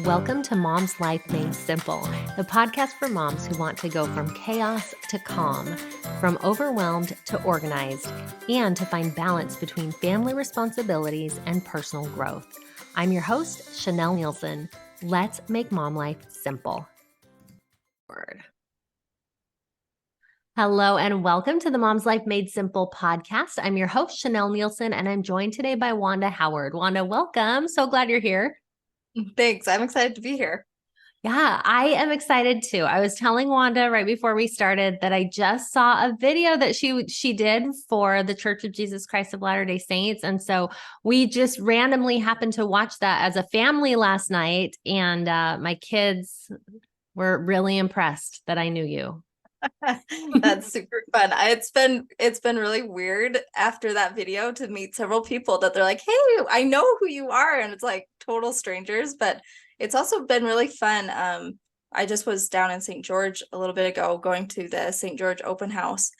Welcome to Mom's Life Made Simple, the podcast for moms who want to go from chaos to calm, from overwhelmed to organized, and to find balance between family responsibilities and personal growth. I'm your host, Chanel Nielsen. Let's make mom life simple. Hello and welcome to the Mom's Life Made Simple podcast. I'm your host, Chanel Nielsen, and I'm joined today by Wanda Howard. Wanda, welcome. So glad you're here. Thanks. I'm excited to be here. Yeah, I am excited too. I was telling Wanda right before we started that I just saw a video that she did for the Church of Jesus Christ of Latter-day Saints. And so we just randomly happened to watch that as a family last night. And my kids were really impressed that I knew you. That's super fun. It's been really weird after that video to meet several people that they're like, "Hey, I know who you are," and it's like total strangers. But it's also been really fun. I just was down in St. George a little bit ago, going to the St. George open house,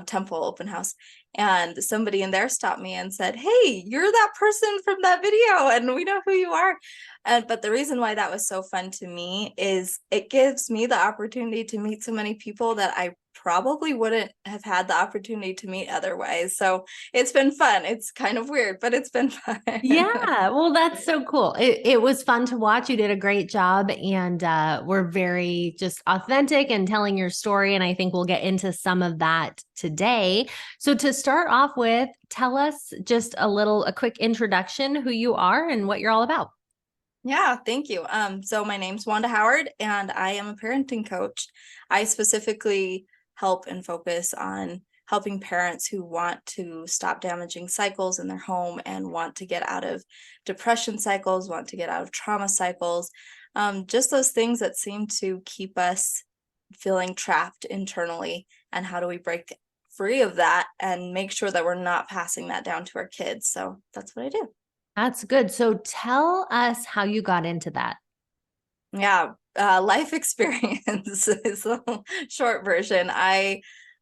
temple open house, and somebody in there stopped me and said, "Hey, you're that person from that video, and we know who you are." But the reason why that was so fun to me is it gives me the opportunity to meet so many people that I probably wouldn't have had the opportunity to meet otherwise. So it's been fun. It's kind of weird, but it's been fun. Yeah, well, that's so cool. It was fun to watch. You did a great job, and we're very just authentic and telling your story. And I think we'll get into some of that today. So to start off with, tell us just a quick introduction, who you are and what you're all about. Yeah, thank you. So my name's Wanda Howard, and I am a parenting coach. I specifically help and focus on helping parents who want to stop damaging cycles in their home and want to get out of depression cycles, want to get out of trauma cycles, just those things that seem to keep us feeling trapped internally. And how do we break free of that and make sure that we're not passing that down to our kids? So that's what I do. That's good. So tell us how you got into that. Yeah, life experience is the short version.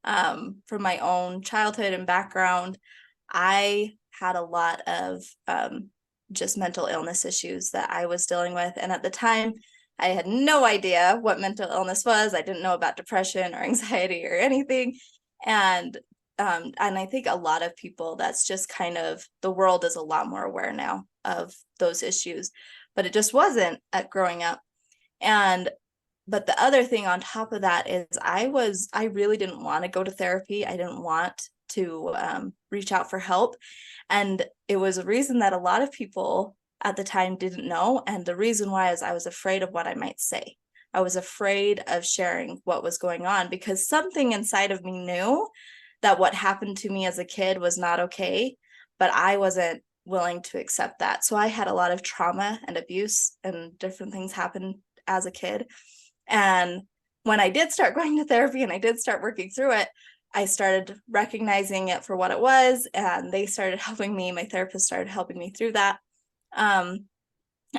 From my own childhood and background, I had a lot of just mental illness issues that I was dealing with. And at the time, I had no idea what mental illness was. I didn't know about depression or anxiety or anything. And I think a lot of people, that's just kind of, the world is a lot more aware now of those issues, but it just wasn't at growing up. But the other thing on top of that is I really didn't want to go to therapy. I didn't want to reach out for help. And it was a reason that a lot of people at the time didn't know. And the reason why is I was afraid of what I might say. I was afraid of sharing what was going on because something inside of me knew that what happened to me as a kid was not okay, but I wasn't willing to accept that. So I had a lot of trauma and abuse and different things happen as a kid. And when I did start going to therapy and I did start working through it, I started recognizing it for what it was, and they started helping me. My therapist started helping me through that.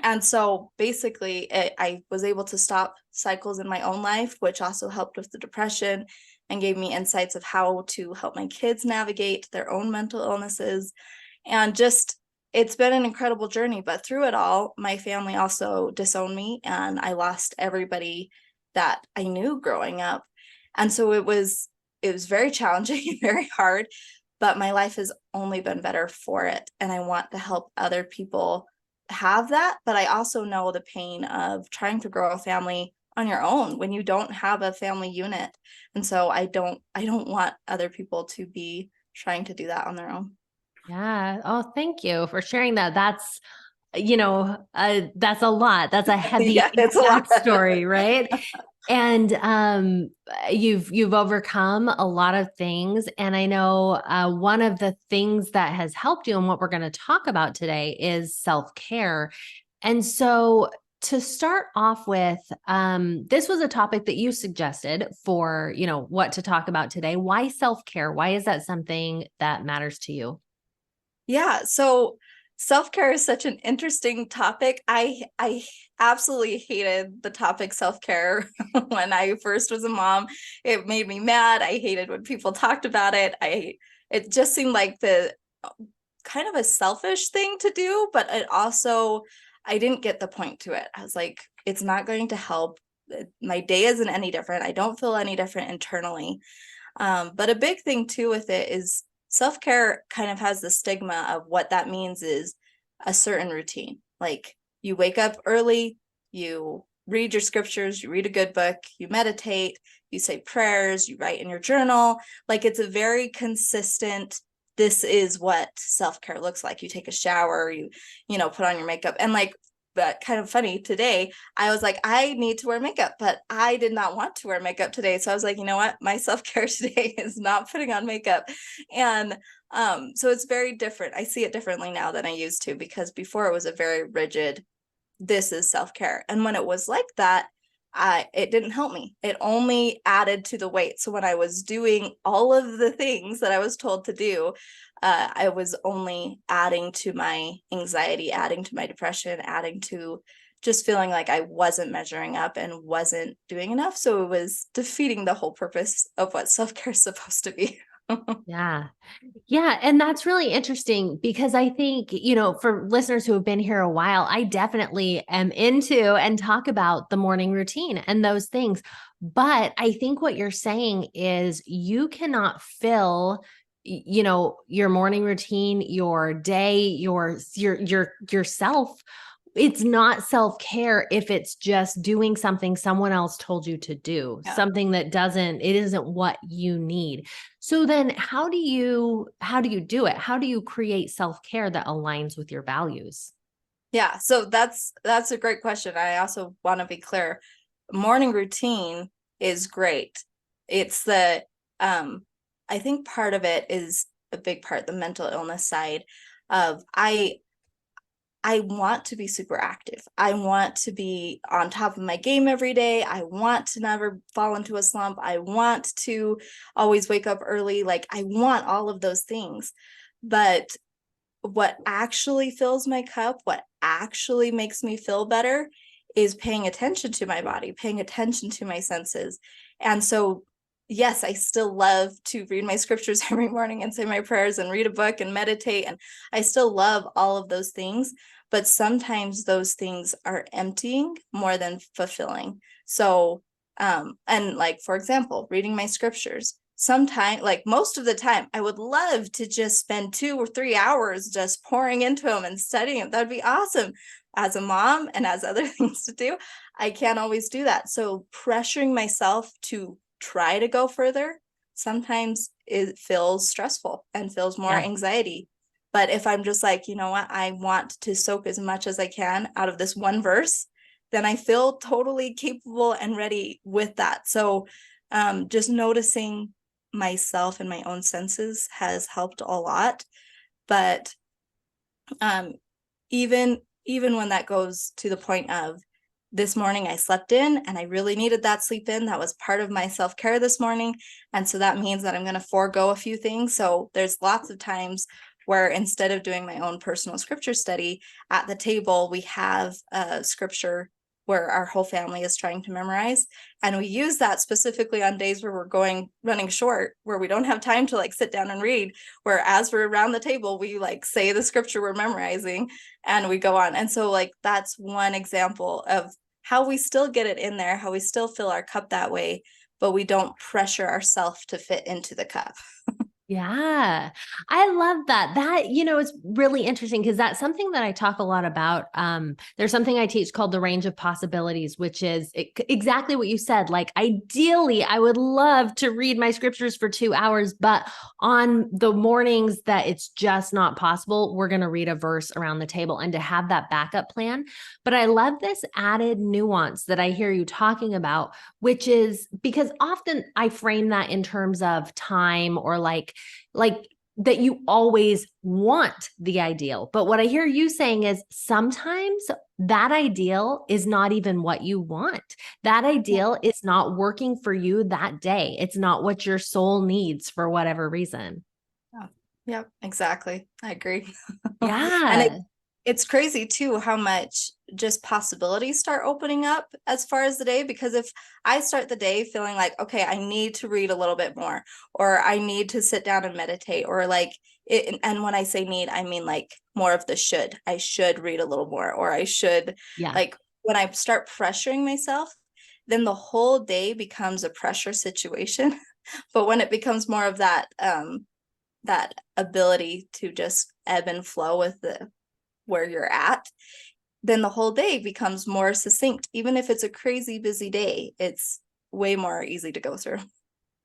And so basically, I was able to stop cycles in my own life, which also helped with the depression and gave me insights of how to help my kids navigate their own mental illnesses. And just, it's been an incredible journey. But through it all, my family also disowned me, and I lost everybody that I knew growing up. And so it was very challenging, very hard, but my life has only been better for it. And I want to help other people have that. But I also know the pain of trying to grow a family on your own when you don't have a family unit. And so I don't want other people to be trying to do that on their own. Yeah. Oh, thank you for sharing that. That's a lot. That's a heavy Yeah, it's a lot. story, right? And you've overcome a lot of things. And I know one of the things that has helped you and what we're going to talk about today is self-care. And so to start off with, this was a topic that you suggested for, what to talk about today. Why self-care? Why is that something that matters to you? Yeah, so self-care is such an interesting topic. I absolutely hated the topic self-care when I first was a mom. It made me mad. I hated when people talked about it. It just seemed like the kind of a selfish thing to do, but it also I didn't get the point to it. I was like, it's not going to help. My day isn't any different. I don't feel any different internally. But a big thing too with it is self-care kind of has the stigma of what that means is a certain routine. Like you wake up early, you read your scriptures, you read a good book, you meditate, you say prayers, you write in your journal. Like it's a very consistent, this is what self-care looks like. You take a shower, you know, put on your makeup. And like, but kind of funny today, I was like, I need to wear makeup, but I did not want to wear makeup today. So I was like, you know what? My self-care today is not putting on makeup. And so it's very different. I see it differently now than I used to, because before it was a very rigid, this is self-care. And when it was like that, it didn't help me. It only added to the weight. So when I was doing all of the things that I was told to do, I was only adding to my anxiety, adding to my depression, adding to just feeling like I wasn't measuring up and wasn't doing enough. So it was defeating the whole purpose of what self-care is supposed to be. Yeah. Yeah. And that's really interesting because I think, you know, for listeners who have been here a while, I definitely am into and talk about the morning routine and those things. But I think what you're saying is you cannot fill you know your morning routine, your day, yourself. It's not self-care if it's just doing something someone else told you to do, Yeah. something that it isn't what you need. So then how do you do it? How do you create self-care that aligns with your values? Yeah, so that's a great question. I also want to be clear. Morning routine is great. It's the I think part of it is a big part, the mental illness side of I want to be super active. I want to be on top of my game every day. I want to never fall into a slump. I want to always wake up early. Like I want all of those things. But what actually fills my cup, what actually makes me feel better is paying attention to my body, paying attention to my senses. And so, yes, I still love to read my scriptures every morning and say my prayers and read a book and meditate. And I still love all of those things. But sometimes those things are emptying more than fulfilling. So, and like, for example, reading my scriptures, sometimes, like most of the time, I would love to just spend 2 or 3 hours just pouring into them and studying them. That'd be awesome. As a mom and as other things to do, I can't always do that. So pressuring myself to try to go further, sometimes it feels stressful and feels more Yeah. anxiety. But if I'm just like, you know what, I want to soak as much as I can out of this one verse, then I feel totally capable and ready with that. So just noticing myself and my own senses has helped a lot. But even when that goes to the point of this morning I slept in and I really needed that sleep in, that was part of my self-care this morning, and so that means that I'm going to forego a few things. So there's lots of times where instead of doing my own personal scripture study at the table, we have a scripture where our whole family is trying to memorize. And we use that specifically on days where we're running short, where we don't have time to like sit down and read, where as we're around the table, we like say the scripture we're memorizing and we go on. And so like, that's one example of how we still get it in there, how we still fill our cup that way, but we don't pressure ourselves to fit into the cup. Yeah, I love that. That, it's really interesting because that's something that I talk a lot about. There's something I teach called the range of possibilities, which is exactly what you said. Like, ideally, I would love to read my scriptures for 2 hours, but on the mornings that it's just not possible, we're going to read a verse around the table and to have that backup plan. But I love this added nuance that I hear you talking about, which is because often I frame that in terms of time or like that you always want the ideal. But what I hear you saying is sometimes that ideal is not even what you want. That ideal is not working for you that day. It's not what your soul needs for whatever reason. Yeah. Yep, exactly. I agree. And Yeah. it's crazy too how much just possibilities start opening up as far as the day, because if I start the day feeling like, okay, I need to read a little bit more, or I need to sit down and meditate, or like and when I say need, I mean like more of the should. I should read a little more, or I should, Yeah. like, when I start pressuring myself, then the whole day becomes a pressure situation. But when it becomes more of that ability to just ebb and flow with the where you're at, then the whole day becomes more succinct. Even if it's a crazy busy day, it's way more easy to go through.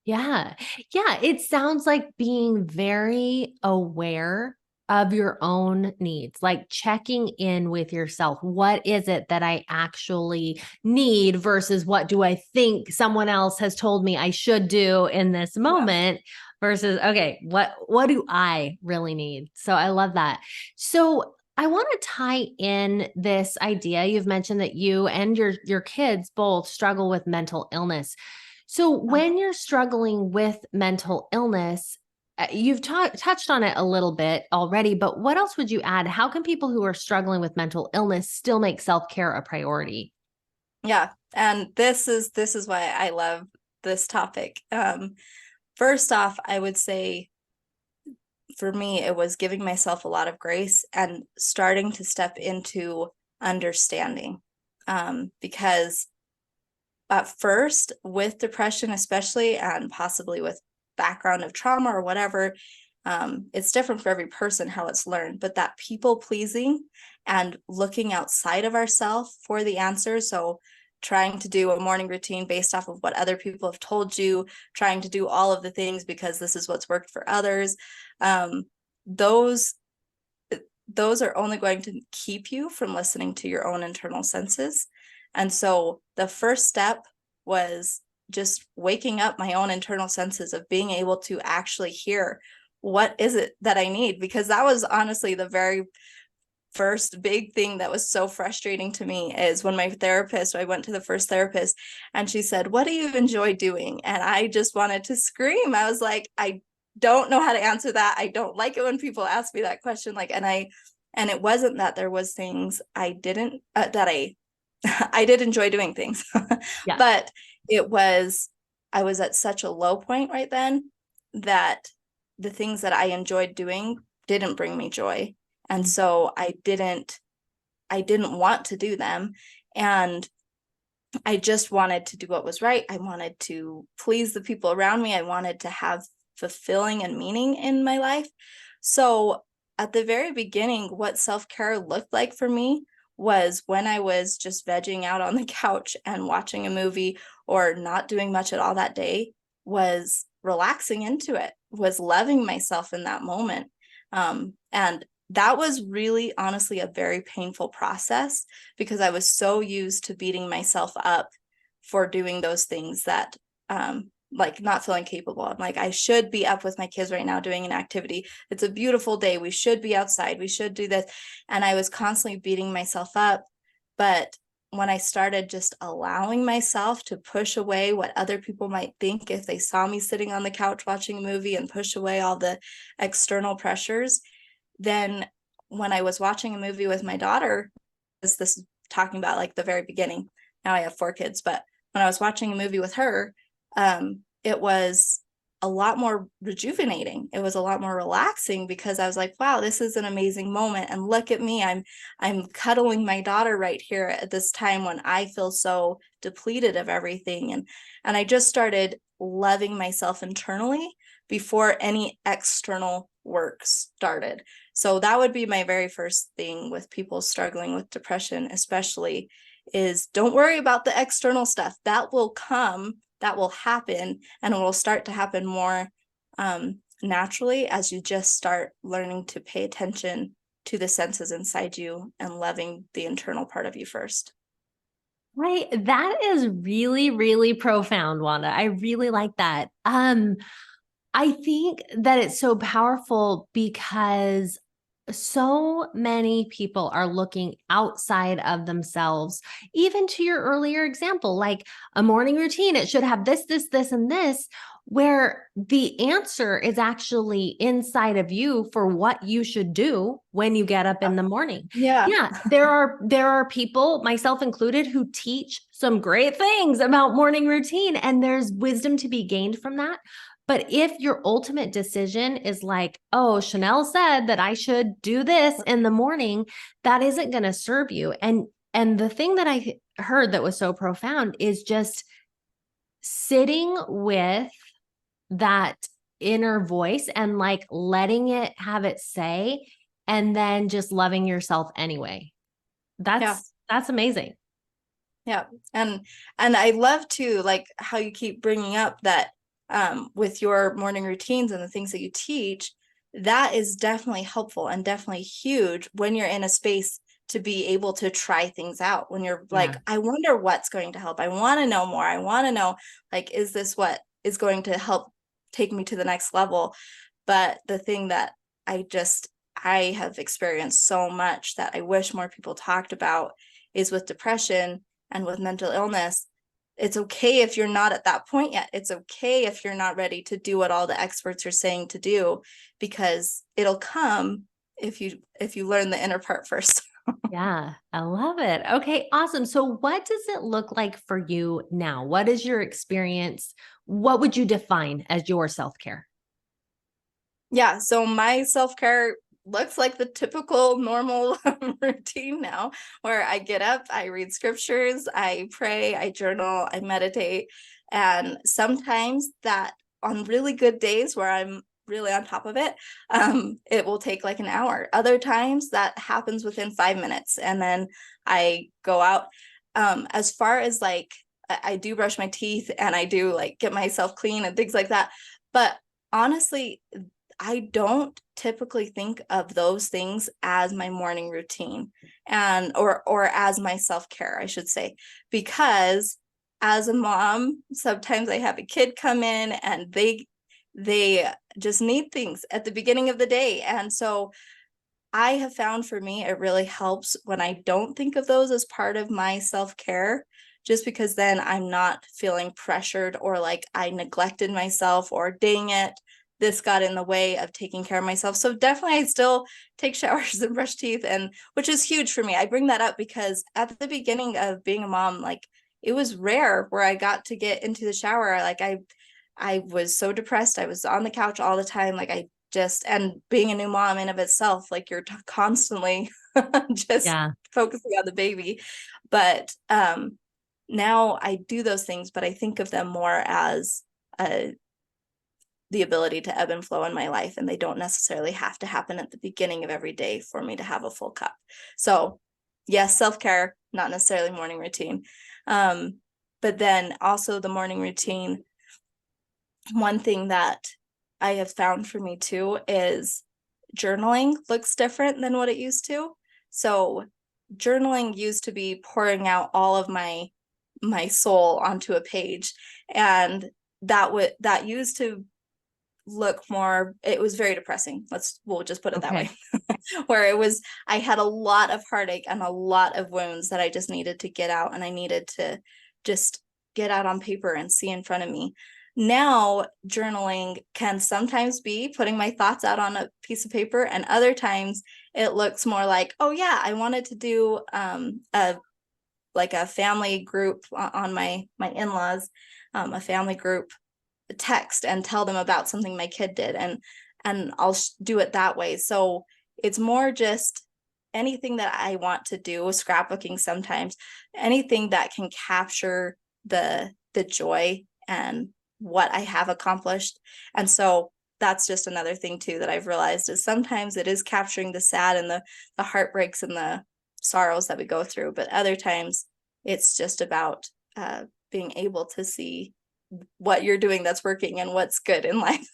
Yeah. Yeah. It sounds like being very aware of your own needs, like checking in with yourself. What is it that I actually need versus what do I think someone else has told me I should do in this Yeah. moment versus, okay, what do I really need? So I love that. So I want to tie in this idea. You've mentioned that you and your kids both struggle with mental illness. So when you're struggling with mental illness, you've touched on it a little bit already, but what else would you add? How can people who are struggling with mental illness still make self-care a priority? Yeah. And this is why I love this topic. First off, I would say for me, it was giving myself a lot of grace and starting to step into understanding. Because at first, with depression, especially, and possibly with background of trauma or whatever, it's different for every person how it's learned, but that people pleasing and looking outside of ourselves for the answers. So trying to do a morning routine based off of what other people have told you, trying to do all of the things because this is what's worked for others. Um, those those are only going to keep you from listening to your own internal senses. And so the first step was just waking up my own internal senses of being able to actually hear what is it that I need, because that was honestly the very first big thing that was so frustrating to me. Is when I went to the first therapist, and she said, "What do you enjoy doing?" And I just wanted to scream. I was like, I don't know how to answer that. I don't like it when people ask me that question. Like, and it wasn't that there was things I didn't, that I did enjoy doing things, Yeah. but it was, I was at such a low point right then that the things that I enjoyed doing didn't bring me joy. And so I didn't want to do them. And I just wanted to do what was right. I wanted to please the people around me. I wanted to have fulfilling and meaning in my life. So at the very beginning, what self-care looked like for me was when I was just vegging out on the couch and watching a movie or not doing much at all that day, was relaxing into it, was loving myself in that moment. And that was really honestly a very painful process, because I was so used to beating myself up for doing those things that, like, not feeling capable. I'm like, I should be up with my kids right now doing an activity. It's a beautiful day. We should be outside. We should do this. And I was constantly beating myself up. But when I started just allowing myself to push away what other people might think if they saw me sitting on the couch watching a movie, and push away all the external pressures, then when I was watching a movie with my daughter, this is talking about like the very beginning. Now I have 4 kids, but when I was watching a movie with her, it was a lot more rejuvenating. It was a lot more relaxing, because I was like, wow, this is an amazing moment. And look at me. I'm cuddling my daughter right here at this time when I feel so depleted of everything. And I just started loving myself internally before any external work started. So that would be my very first thing with people struggling with depression, especially, is don't worry about the external stuff. That will come, that will happen, and it will start to happen more naturally as you just start learning to pay attention to the senses inside you and loving the internal part of you first. Right. That is really, really profound, Wanda. I really like that. I think that it's so powerful because so many people are looking outside of themselves, even to your earlier example, like a morning routine. It should have this, this, this, and this, where the answer is actually inside of you for what you should do when you get up in the morning. Yeah. Yeah, there are people, myself included, who teach some great things about morning routine, and there's wisdom to be gained from that. But if your ultimate decision is like, oh, Chanel said that I should do this in the morning, that isn't going to serve you. And the thing that I heard that was so profound is just sitting with that inner voice and like letting it have its say, and then just loving yourself anyway. Yeah. That's amazing. Yeah. And I love too, like how you keep bringing up that with your morning routines and the things that you teach, that is definitely helpful and definitely huge when you're in a space to be able to try things out. When you're like, Yeah. I wonder what's going to help. I want to know more. I want to know, like, is this what is going to help take me to the next level? But the thing that I have experienced so much that I wish more people talked about is with depression and with mental illness. It's okay if you're not at that point yet. It's okay if you're not ready to do what all the experts are saying to do, because it'll come if you learn the inner part first. Yeah, I love it. Okay, awesome. So, what does it look like for you now? What is your experience? What would you define as your self care? Yeah, so my self-care looks like the typical normal routine now, where I get up, I read scriptures, I pray, I journal, I meditate. And sometimes that, on really good days where I'm really on top of it, it will take like an hour. Other times that happens within 5 minutes, and then I go out. As far as like, I do brush my teeth and I do like get myself clean and things like that. But honestly, I don't typically think of those things as my morning routine, and or as my self-care, I should say, because as a mom, sometimes I have a kid come in and they just need things at the beginning of the day. And so I have found, for me, it really helps when I don't think of those as part of my self-care, just because then I'm not feeling pressured or like I neglected myself or dang it, this got in the way of taking care of myself. So definitely I still take showers and brush teeth, and which is huge for me. I bring that up because at the beginning of being a mom, like it was rare where I got to get into the shower. Like I was so depressed. I was on the couch all the time. Like I just, and being a new mom in of itself, like you're constantly just Yeah. focusing on the baby. But now I do those things, but I think of them more as the ability to ebb and flow in my life, and they don't necessarily have to happen at the beginning of every day for me to have a full cup. So yes, self-care, not necessarily morning routine. But then also the morning routine, one thing that I have found for me too is journaling looks different than what it used to. So journaling used to be pouring out all of my soul onto a page, and that used to look more, it was very depressing. We'll just put it that way. Okay. Where it was, I had a lot of heartache and a lot of wounds that I just needed to get out, and I needed to just get out on paper and see in front of me. Now journaling can sometimes be putting my thoughts out on a piece of paper, and other times it looks more like, oh yeah, I wanted to do a like a family group on my in-laws, a family group text and tell them about something my kid did, and I'll do it that way. So it's more just anything that I want to do, scrapbooking sometimes, anything that can capture the joy and what I have accomplished. And so that's just another thing too that I've realized, is sometimes it is capturing the sad and the heartbreaks and the sorrows that we go through, but other times it's just about being able to see what you're doing that's working and what's good in life.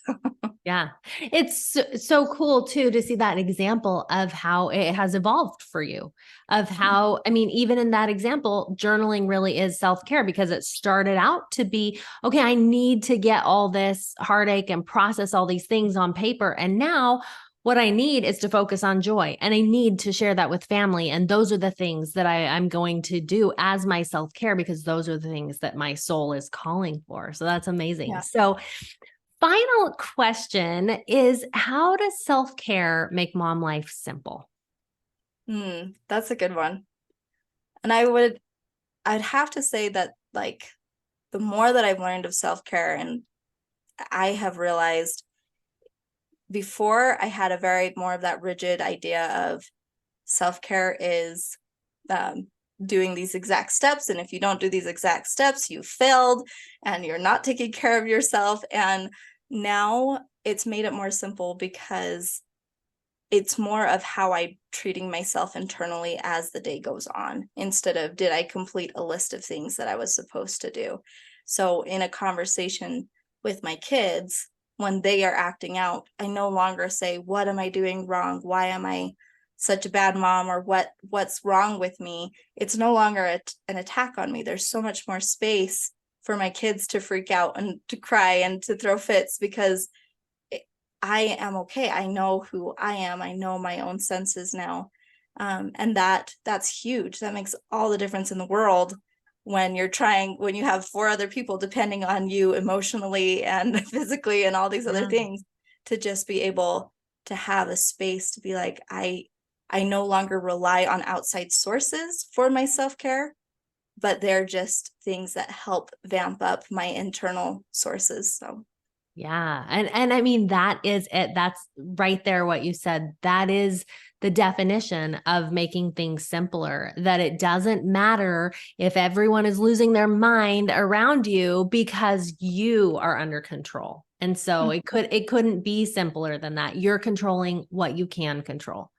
Yeah. It's so cool too to see that example of how it has evolved for you. Of how, I mean, even in that example, journaling really is self care, because it started out to be, okay, I need to get all this heartache and process all these things on paper. And now what I need is to focus on joy, and I need to share that with family. And those are the things that I'm going to do as my self care, because those are the things that my soul is calling for. So that's amazing. Yeah. So, final question is, how does self care make mom life simple? That's a good one. And I'd have to say that, like, the more that I've learned of self-care, and I have realized before I had a very more of that rigid idea of self-care is doing these exact steps. And if you don't do these exact steps, you failed and you're not taking care of yourself. And now it's made it more simple because it's more of how I'm treating myself internally as the day goes on, instead of did I complete a list of things that I was supposed to do. So in a conversation with my kids, when they are acting out, I no longer say, what am I doing wrong? Why am I such a bad mom? Or what's wrong with me? It's no longer an attack on me. There's so much more space for my kids to freak out and to cry and to throw fits, because I am okay. I know who I am. I know my own senses now. And that's huge. That makes all the difference in the world when you have 4 other people depending on you emotionally and physically and all these other things, to just be able to have a space to be like, I no longer rely on outside sources for my self-care, but they're just things that help vamp up my internal sources. So Yeah. And I mean, that is it. That's right there what you said. That is the definition of making things simpler, that it doesn't matter if everyone is losing their mind around you, because you are under control. And so it couldn't be simpler than that. You're controlling what you can control.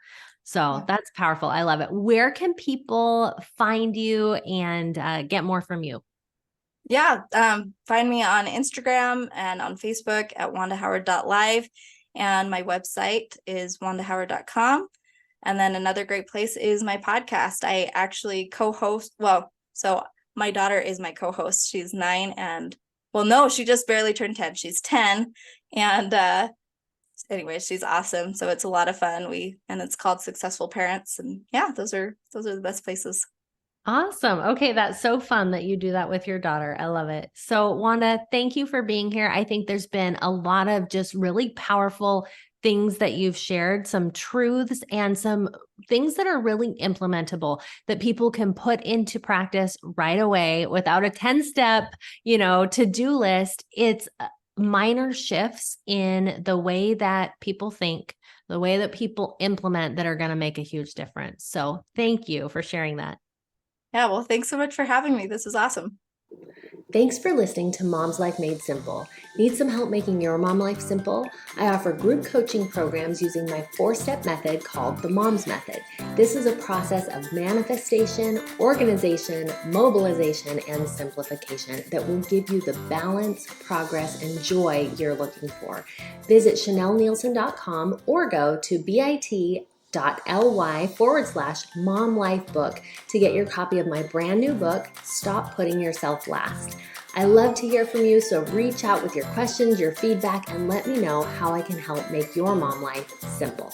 So that's powerful. I love it. Where can people find you and get more from you? Yeah, find me on Instagram and on Facebook at wandahoward.live. And my website is wandahoward.com. And then another great place is my podcast. I actually co-host, so my daughter is my co-host. She's 9 and, well, no, she just barely turned 10. She's 10. And anyway, she's awesome. So it's a lot of fun. And it's called Successful Parents. And yeah, those are the best places. Awesome. Okay, that's so fun that you do that with your daughter. I love it. So, Wanda, thank you for being here. I think there's been a lot of just really powerful things that you've shared, some truths and some things that are really implementable that people can put into practice right away without a 10-step, to-do list. It's minor shifts in the way that people think, the way that people implement, that are going to make a huge difference. So, thank you for sharing that. Yeah, well, thanks so much for having me. This is awesome. Thanks for listening to Mom's Life Made Simple. Need some help making your mom life simple? I offer group coaching programs using my 4-step method called the Mom's Method. This is a process of manifestation, organization, mobilization, and simplification that will give you the balance, progress, and joy you're looking for. Visit ChanelNielsen.com or go to bit.ly/Mom Life Book to get your copy of my brand new book, Stop Putting Yourself Last. I love to hear from you, so reach out with your questions, your feedback, and let me know how I can help make your mom life simple.